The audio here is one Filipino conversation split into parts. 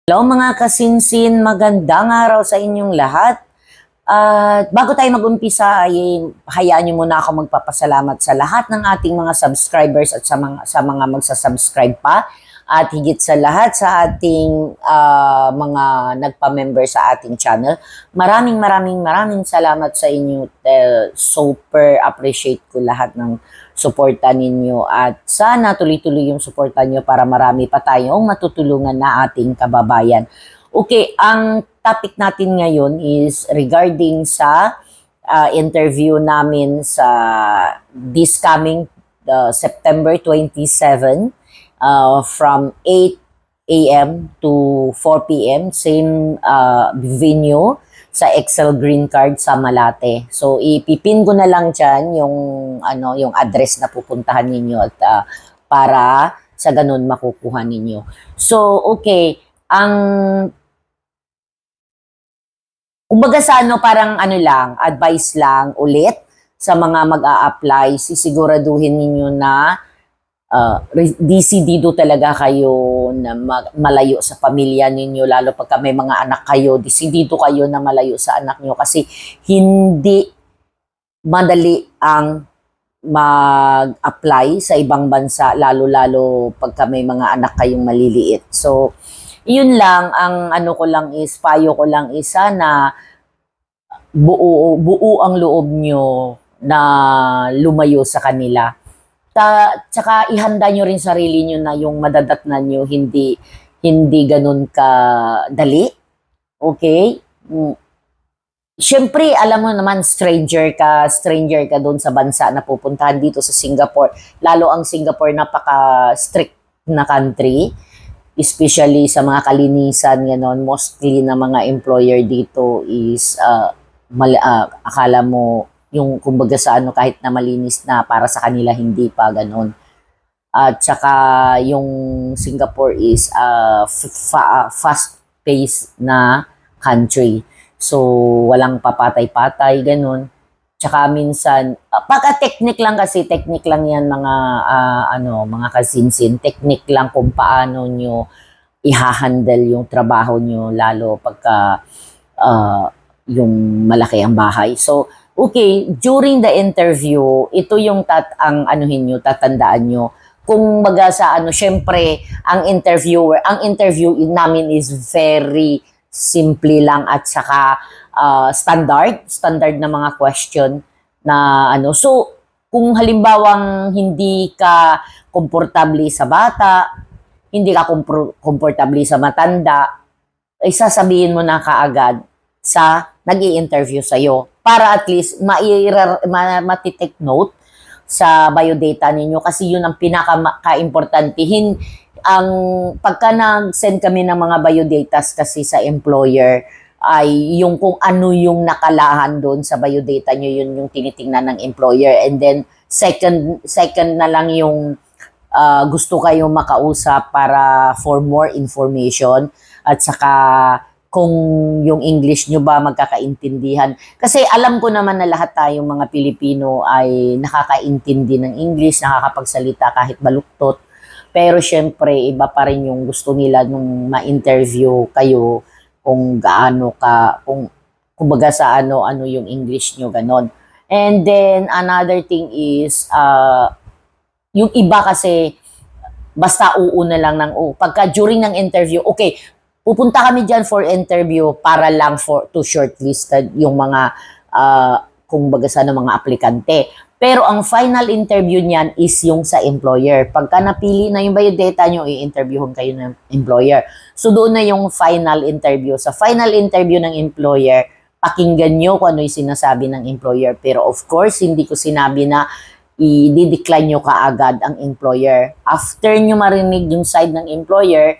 Hello mga kasinsin, magandang araw sa inyong lahat. At bago tayo mag-umpisa ay hayaan niyo muna ako magpapasalamat sa lahat ng ating mga subscribers at sa mga magsa-subscribe pa. At higit sa lahat sa ating mga nagpa-member sa ating channel. Maraming salamat sa inyo. Super appreciate ko lahat ng suporta ninyo at sana tuloy-tuloy yung suporta nyo para marami pa tayong matutulungan na ating kababayan. Okay, ang topic natin ngayon is regarding sa interview namin sa this coming September 27 from 8 a.m. to 4 p.m. Same venue sa Excel Green Card sa Malate. So ipipin ko na lang diyan yung address na pupuntahan ninyo at para sa ganun makukuha ninyo. So okay, kumbaga sa parang lang, advice lang ulit sa mga mag-a-apply, sisiguraduhin ninyo na disidido talaga kayo na malayo sa pamilya ninyo, lalo pagka may mga anak kayo, disidido kayo na malayo sa anak nyo kasi hindi madali ang mag-apply sa ibang bansa, lalo-lalo pagka may mga anak kayong maliliit. So, yun lang, ang payo ko lang is sana buo ang loob nyo na lumayo sa kanila. Tsaka ihanda nyo rin sarili nyo na yung madadatnan nyo hindi ganun ka dali. Okay? Siyempre, alam mo naman, stranger ka doon sa bansa na pupuntahan dito sa Singapore. Lalo ang Singapore, napaka-strict na country. Especially sa mga kalinisan, gano'n. Mostly na mga employer dito is, akala mo, yung kumbaga sa kahit na malinis na para sa kanila hindi pa ganoon. At saka yung Singapore is fast-paced na country. So walang papatay-patay ganoon. Tsaka minsan technique lang yan mga kasinsin, technique lang kung paano nyo i-handle yung trabaho nyo lalo pagka yung malaki ang bahay. So okay, during the interview, ito yung tatandaan nyo. Kung baga sa syempre, ang interview namin is very simple lang at saka standard na mga question na So, kung halimbawang hindi ka komportable sa bata, hindi ka komportable sa matanda, ay sasabihin mo na kaagad sa nag-i-interview sa'yo para at least matitake note sa biodata ninyo kasi yun ang pinaka-importante. Pagka nag-send kami ng mga biodatas kasi sa employer, ay yung kung ano yung nakalahan doon sa biodata nyo, yun yung tinitingnan ng employer. And then, second na lang yung gusto kayong makausap para for more information at saka kung yung English nyo ba magkakaintindihan. Kasi alam ko naman na lahat tayong mga Pilipino ay nakakaintindi ng English, nakakapagsalita kahit baluktot. Pero syempre, iba pa rin yung gusto nila nung ma-interview kayo kung gaano ka, kumbaga sa ano yung English nyo, ganon. And then, another thing is, yung iba kasi, basta uuna lang ng pagka during ng interview, okay, pupunta kami dyan for interview para lang to shortlisted yung mga kumbaga mga aplikante. Pero ang final interview niyan is yung sa employer. Pagka napili na yung biodata nyo, i-interviewin kayo ng employer. So doon na yung final interview. Sa final interview ng employer, pakinggan nyo kung ano yung sinasabi ng employer. Pero of course, hindi ko sinabi na i-decline nyo kaagad ang employer. After nyo marinig yung side ng employer,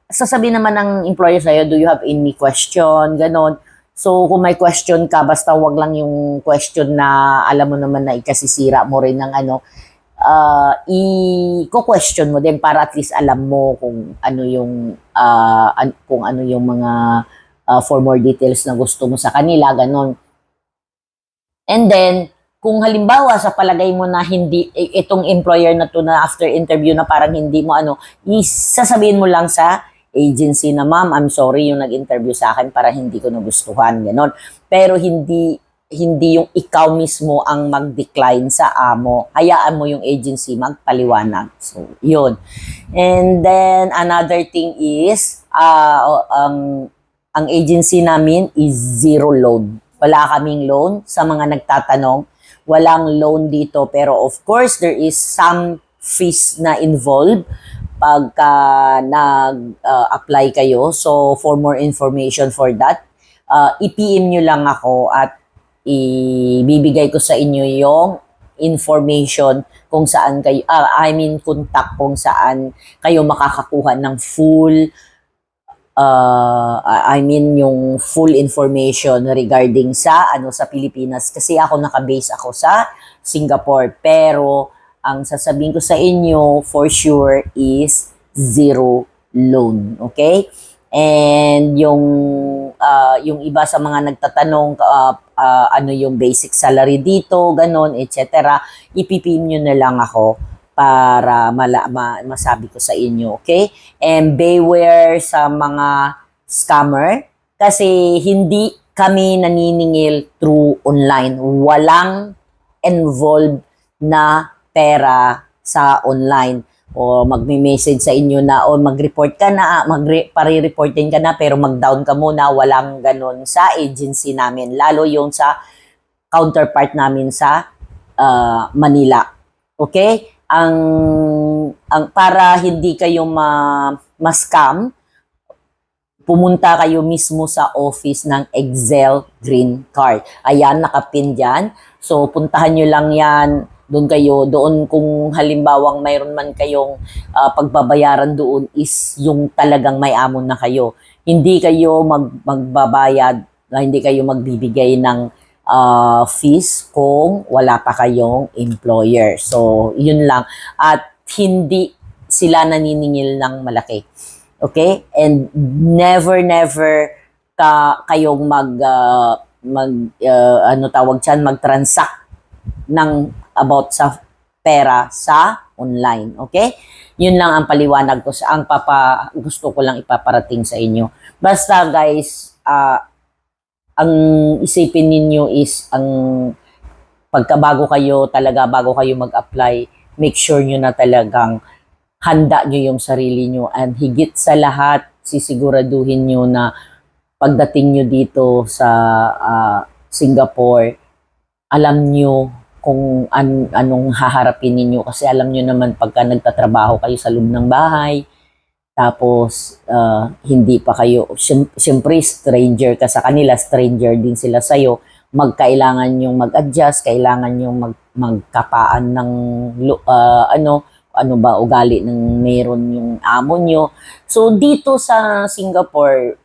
sasabihin naman ng employer sa'yo, do you have any question? Ganon. So, kung may question ka, basta wag lang yung question na alam mo naman na ikasisira mo rin ng i-question mo din para at least alam mo kung ano yung mga for more details na gusto mo sa kanila, ganon. And then, kung halimbawa sa palagay mo na hindi itong employer na to na after interview na parang hindi mo sasabihin mo lang sa agency na, ma'am, I'm sorry yung nag-interview sa akin para hindi ko nagustuhan, ganon. Pero hindi yung ikaw mismo ang mag-decline sa amo. Hayaan mo yung agency magpaliwanag. So, yun. And then, another thing is, ang agency namin is zero loan. Wala kaming loan. Sa mga nagtatanong, walang loan dito. Pero of course, there is some fees na involved pagka nag-apply kayo. So, for more information for that, i-PM nyo lang ako at ibibigay ko sa inyo yung information kung saan kayo, contact kung saan kayo makakakuha ng full, yung full information regarding sa sa Pilipinas, kasi ako naka-base ako sa Singapore, pero ang sasabihin ko sa inyo for sure is zero loan, okay? And yung iba sa mga nagtatanong ano yung basic salary dito, ganon, etc. Ipipim nyo na lang ako para masabi ko sa inyo, okay? And beware sa mga scammer kasi hindi kami naniningil through online. Walang involved na pera sa online o magme-message sa inyo na o mag-report ka na, pare-reportin ka na pero mag-down ka muna. Walang ganun sa agency namin, lalo yung sa counterpart namin sa Manila. Okay? Ang para hindi kayo ma-scam, pumunta kayo mismo sa office ng Excel Green Card. Ayan, nakapin dyan. So, puntahan nyo lang yan. Doon kung halimbawang mayroon man kayong pagbabayaran doon is yung talagang may amon na kayo. Hindi kayo magbabayad, hindi kayo magbibigay ng fees kung wala pa kayong employer. So, yun lang. At hindi sila naniningil ng malaki. Okay? And never kayong mag-transact ng about sa pera sa online. Okay? Yun lang ang paliwanag ko gusto ko lang ipaparating sa inyo. Basta guys, ang isipin ninyo is bago kayo mag-apply, make sure nyo na talagang handa nyo yung sarili nyo, and higit sa lahat, sisiguraduhin nyo na pagdating nyo dito sa Singapore, alam nyo kung anong haharapin ninyo, kasi alam nyo naman pagka nagtatrabaho kayo sa loob ng bahay, tapos hindi pa kayo, siyempre stranger ka sa kanila, stranger din sila sa'yo, kailangan yung mag-adjust, kailangan yung magkapaan ng ugali ng meron yung amo nyo. So dito sa Singapore,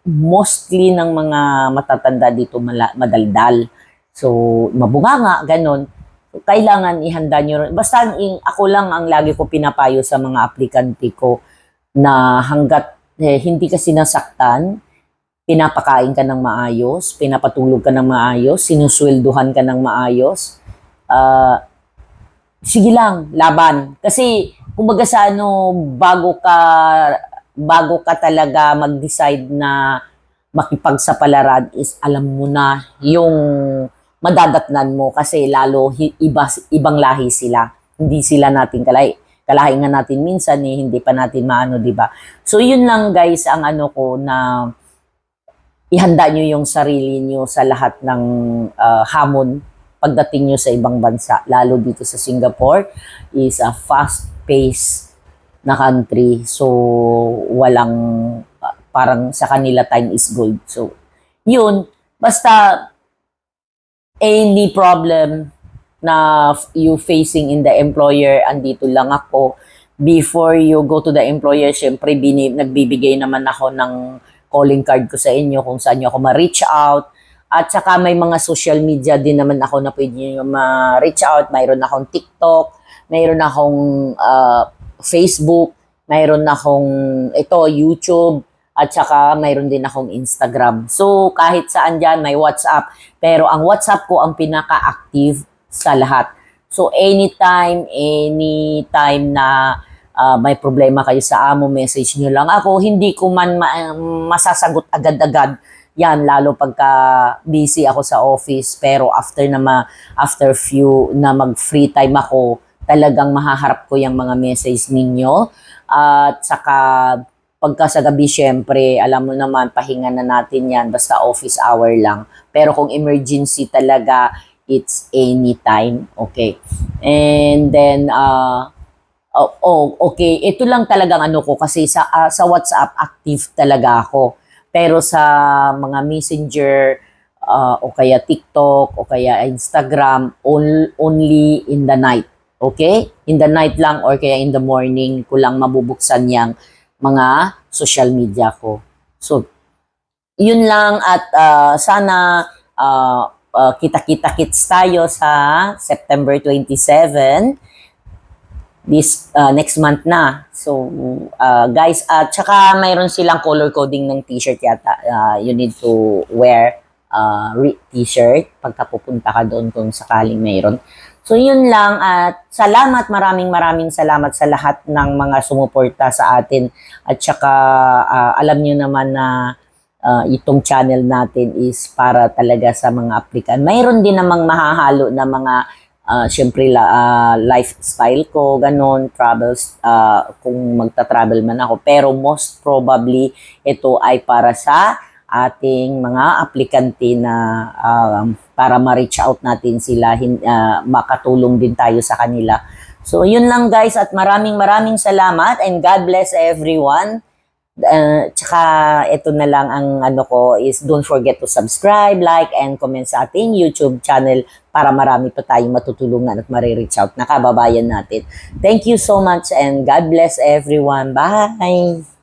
mostly ng mga matatanda dito madaldal. So, mabunganga, ganon. So, kailangan ihanda nyo rin. Basta ako lang ang lagi ko pinapayo sa mga aplikante ko na hanggat hindi ka sinasaktan, pinapakain ka ng maayos, pinapatulog ka ng maayos, sinuswelduhan ka ng maayos, sige lang, laban. Kasi, kumbaga sa bago ka talaga mag-decide na makipagsapalaran is alam mo na yung madadatnan mo, kasi lalo ibang lahi sila. Hindi sila natin kalahi nga natin minsan hindi pa natin maano, di ba? So yun lang guys ang ko na ihanda nyo yung sarili nyo sa lahat ng hamon pagdating nyo sa ibang bansa, lalo dito sa Singapore is a fast-paced na country. So walang parang sa kanila time is gold. So yun, basta any problem na you facing in the employer, andito lang ako. Before you go to the employer, syempre nagbibigay naman ako ng calling card ko sa inyo kung saan nyo ako ma-reach out. At saka may mga social media din naman ako na pwede nyo ma-reach out. Mayroon akong TikTok, mayroon akong Facebook, mayroon akong YouTube, at saka mayroon din akong Instagram. So, kahit saan dyan, may WhatsApp. Pero ang WhatsApp ko ang pinaka-active sa lahat. So, anytime na may problema kayo sa amo, message nyo lang ako. Hindi ko man masasagot agad-agad yan, lalo pagka busy ako sa office. Pero after few na mag-free time ako, talagang mahaharap ko yung mga message ninyo. At saka pagka sa gabi, syempre, alam mo naman, pahinga na natin yan, basta office hour lang. Pero kung emergency talaga, it's anytime, okay? And then, okay, ito lang talagang ano ko, kasi sa WhatsApp, active talaga ako. Pero sa mga messenger, o kaya TikTok, o kaya Instagram, only in the night, okay? In the night lang, or kaya in the morning ko lang mabubuksan yang mga social media ko. So, yun lang at sana kita-kita-kits tayo sa September 27 this next month na. So, guys, at saka mayroon silang color coding ng t-shirt yata. You need to wear t-shirt pagka pupunta ka doon kung sakaling mayroon. So, yun lang at salamat, maraming salamat sa lahat ng mga sumuporta sa atin at saka alam nyo naman na itong channel natin is para talaga sa mga applicant. Mayroon din namang mahahalo na mga syempre lifestyle ko, ganon, travels, kung magta-travel man ako. Pero most probably, ito ay para sa ating mga aplikante na para ma-reach out natin sila, makatulong din tayo sa kanila. So, yun lang guys at maraming salamat and God bless everyone. Tsaka ito na lang ang ano ko is don't forget to subscribe, like, and comment sa ating YouTube channel para marami pa tayong matutulungan at ma-reach out na kababayan natin. Thank you so much and God bless everyone. Bye!